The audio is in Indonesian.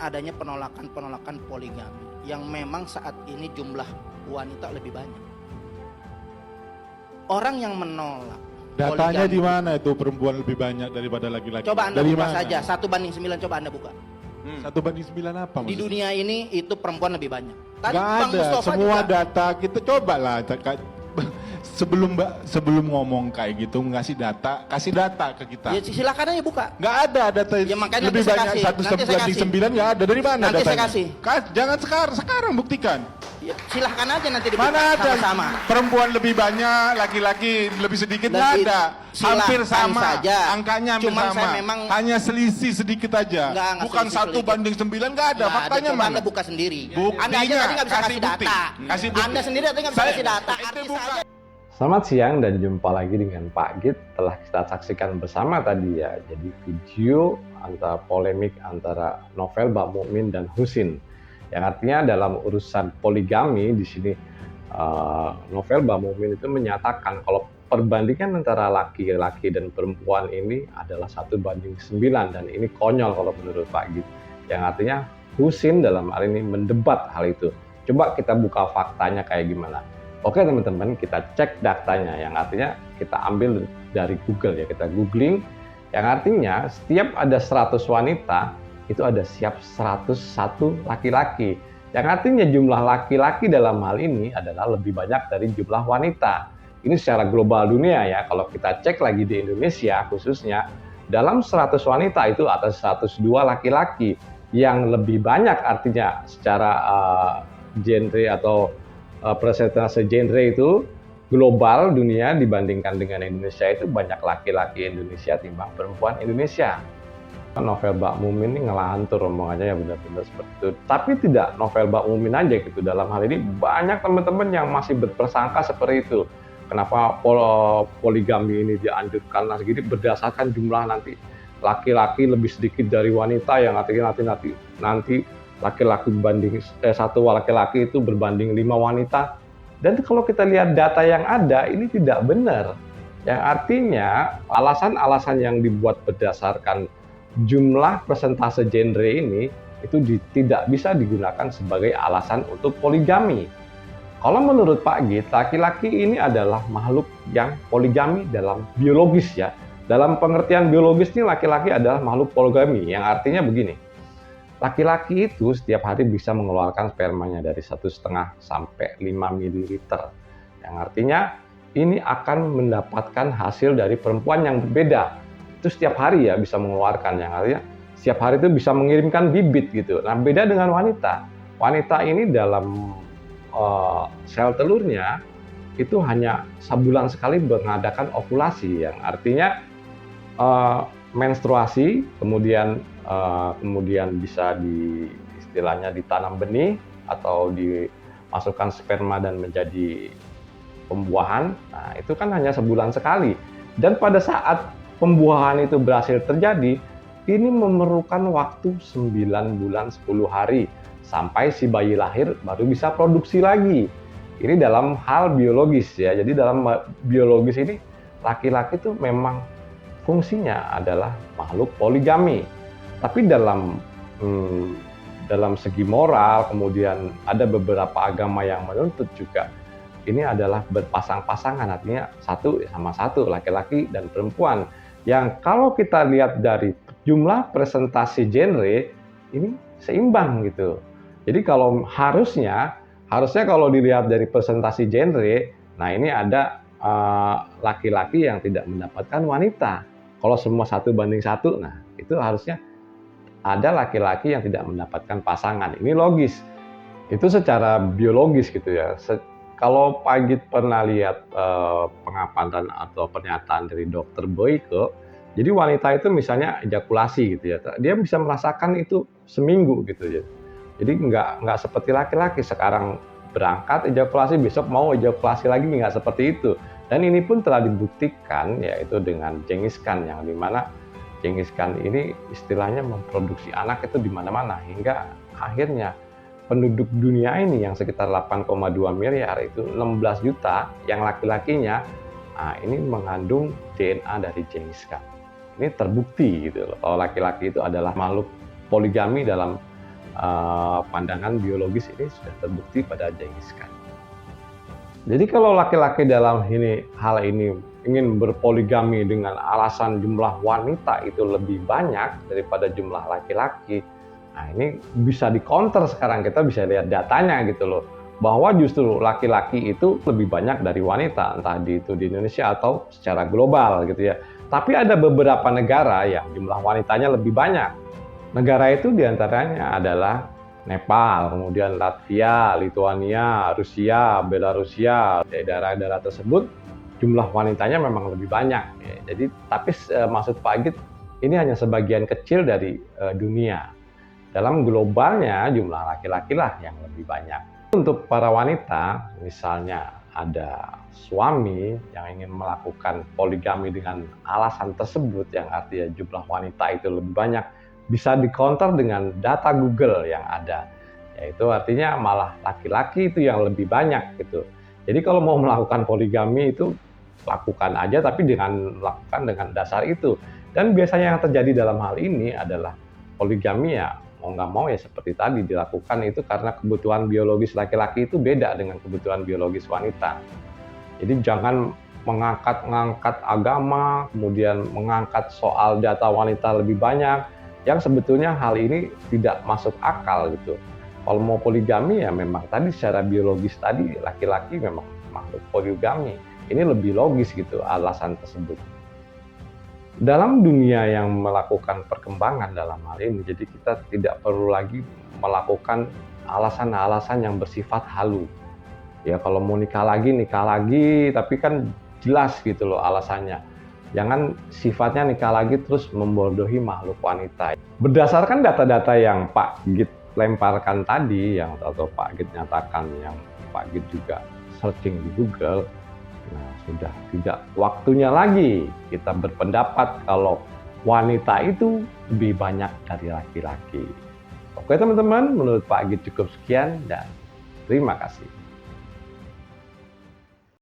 adanya penolakan poligami yang memang saat ini jumlah wanita lebih banyak. Orang yang menolak Datanya poligami, di mana itu perempuan lebih banyak daripada laki-laki? coba Anda Dari buka mana? saja 1:9, coba Anda buka. 1:9 apa Di maksudnya? dunia ini itu perempuan lebih banyak. Tadi Nggak Bang ada, Mustafa semua juga. data kita cobalah sebelum ngomong kayak gitu ngasih data, kasih data ke kita. Ya silakan aja buka. Nggak ada data Ya, makanya lebih nanti saya banyak kasih. satu Nanti saya kasih. 9 nggak ada. Dari mana Nanti saya datanya? kasih. Jangan sekarang buktikan. Ya, silahkan aja nanti dibuka Mana ada sama-sama. perempuan lebih banyak, laki-laki lebih sedikit? Nggak Lebih- ada. Hampir silahkan sama. saja. Angkanya hampir Cuman sama. saya memang- Hanya selisih sedikit aja. Nggak Bukan selisih 1:9, nggak ada. Nggak Faktanya coba mana? Anda buka sendiri. Buktinya, Anda aja tadi nggak bisa kasih kasih bukti. data. Kasih bukti. Anda sendiri tadi nggak bisa kasih data. Itu Artis bukan. aja. Selamat siang dan jumpa lagi dengan Pak Git. Telah kita saksikan bersama tadi ya, jadi video antara polemik antara Novel Bak Mukmin dan Husin. Yang artinya dalam urusan poligami di sini Novel Bak Mukmin itu menyatakan kalau perbandingan antara laki-laki dan perempuan ini adalah 1:9 dan ini konyol kalau menurut Pak Git. Yang artinya Husin dalam hal ini mendebat hal itu. Coba kita buka faktanya kayak gimana. Oke teman-teman, kita cek datanya yang artinya kita ambil dari Google ya, kita googling yang artinya setiap ada 100 wanita itu ada siap 101 laki-laki. Yang artinya jumlah laki-laki dalam hal ini adalah lebih banyak dari jumlah wanita. Ini secara global dunia ya, kalau kita cek lagi di Indonesia khususnya, dalam 100 wanita itu atas 102 laki-laki. Yang lebih banyak artinya secara genre atau persentase genre itu global dunia dibandingkan dengan Indonesia itu banyak laki-laki Indonesia timbang perempuan Indonesia. Novel Bak Mukmin ini ngelantur omongannya ya benar-benar seperti itu. Tapi tidak Novel Bak Mukmin aja gitu. Dalam hal ini banyak teman-teman yang masih berprasangka seperti itu. Kenapa poligami ini dianjurkan nah segini berdasarkan jumlah nanti laki-laki lebih sedikit dari wanita yang artinya nanti laki-laki berbanding satu laki-laki itu berbanding 5 wanita. Dan kalau kita lihat data yang ada ini tidak benar. Yang artinya alasan-alasan yang dibuat berdasarkan jumlah persentase genre ini itu tidak bisa digunakan sebagai alasan untuk poligami. Kalau menurut Pak Git, laki-laki ini adalah makhluk yang poligami dalam biologis ya. Dalam pengertian biologis ini laki-laki adalah makhluk poligami yang artinya begini. Laki-laki itu setiap hari bisa mengeluarkan spermanya dari 1,5 sampai 5 ml. Yang artinya ini akan mendapatkan hasil dari perempuan yang berbeda. Itu setiap hari ya bisa mengeluarkan. Yang artinya setiap hari itu bisa mengirimkan bibit gitu. Nah beda dengan wanita. Wanita ini dalam sel telurnya itu hanya sebulan sekali mengadakan ovulasi. Yang artinya menstruasi, kemudian bisa istilahnya ditanam benih atau dimasukkan sperma dan menjadi pembuahan. Nah, itu kan hanya sebulan sekali. Dan pada saat pembuahan itu berhasil terjadi, ini memerlukan waktu 9 bulan 10 hari sampai si bayi lahir baru bisa produksi lagi. Ini dalam hal biologis ya. Jadi dalam biologis ini laki-laki itu memang fungsinya adalah makhluk poligami. Tapi dalam segi moral, kemudian ada beberapa agama yang menuntut juga ini adalah berpasang-pasangan, artinya satu sama satu, laki-laki dan perempuan. Yang kalau kita lihat dari jumlah presentasi genre ini seimbang gitu. Jadi kalau harusnya kalau dilihat dari presentasi genre, nah ini ada laki-laki yang tidak mendapatkan wanita. Kalau semua 1:1, nah itu harusnya ada laki-laki yang tidak mendapatkan pasangan. Ini logis. Itu secara biologis gitu ya. Kalau Pak Git pernah lihat pengamatan atau pernyataan dari Dr. Boyke, jadi wanita itu misalnya ejakulasi gitu ya. Dia bisa merasakan itu seminggu gitu ya. Jadi nggak seperti laki-laki sekarang berangkat ejakulasi, besok mau ejakulasi lagi, nggak seperti itu. Dan ini pun telah dibuktikan yaitu dengan Genghis Khan, yang dimana Genghis Khan ini istilahnya memproduksi anak itu di mana-mana hingga akhirnya penduduk dunia ini yang sekitar 8,2 miliar itu 16 juta yang laki-lakinya ini mengandung DNA dari Genghis Khan. Ini terbukti gitu loh, kalau laki-laki itu adalah makhluk poligami dalam pandangan biologis ini sudah terbukti pada Genghis Khan. Jadi kalau laki-laki dalam hal ini ingin berpoligami dengan alasan jumlah wanita itu lebih banyak daripada jumlah laki-laki, nah ini bisa dikonter sekarang, kita bisa lihat datanya gitu loh, bahwa justru laki-laki itu lebih banyak dari wanita, entah itu di Indonesia atau secara global gitu ya. Tapi ada beberapa negara yang jumlah wanitanya lebih banyak. Negara itu diantaranya adalah Nepal, kemudian Latvia, Lituania, Rusia, Belarusia. Di daerah-daerah tersebut jumlah wanitanya memang lebih banyak. Ya. Jadi, tapi maksud Pak Agit ini hanya sebagian kecil dari dunia. Dalam globalnya jumlah laki-laki lah yang lebih banyak. Untuk para wanita, misalnya ada suami yang ingin melakukan poligami dengan alasan tersebut, yang artinya jumlah wanita itu lebih banyak, bisa dikonter dengan data Google yang ada, yaitu artinya malah laki-laki itu yang lebih banyak gitu. Jadi kalau mau melakukan poligami itu lakukan aja, tapi lakukan dengan dasar itu. Dan biasanya yang terjadi dalam hal ini adalah poligami ya mau nggak mau ya seperti tadi dilakukan itu karena kebutuhan biologis laki-laki itu beda dengan kebutuhan biologis wanita. Jadi jangan mengangkat agama, kemudian mengangkat soal data wanita lebih banyak, yang sebetulnya hal ini tidak masuk akal gitu. Kalau mau poligami ya memang tadi secara biologis tadi laki-laki memang makhluk poligami. Ini lebih logis gitu alasan tersebut. Dalam dunia yang melakukan perkembangan dalam hal ini, jadi kita tidak perlu lagi melakukan alasan-alasan yang bersifat halu. Ya kalau mau nikah lagi, tapi kan jelas gitu loh alasannya. Jangan sifatnya nikah lagi terus membodohi makhluk wanita. Berdasarkan data-data yang Pak Git lemparkan tadi, yang atau Pak Git nyatakan, yang Pak Git juga searching di Google, nah sudah tidak waktunya lagi kita berpendapat kalau wanita itu lebih banyak dari laki-laki. Oke teman-teman, menurut Pak Git cukup sekian dan terima kasih.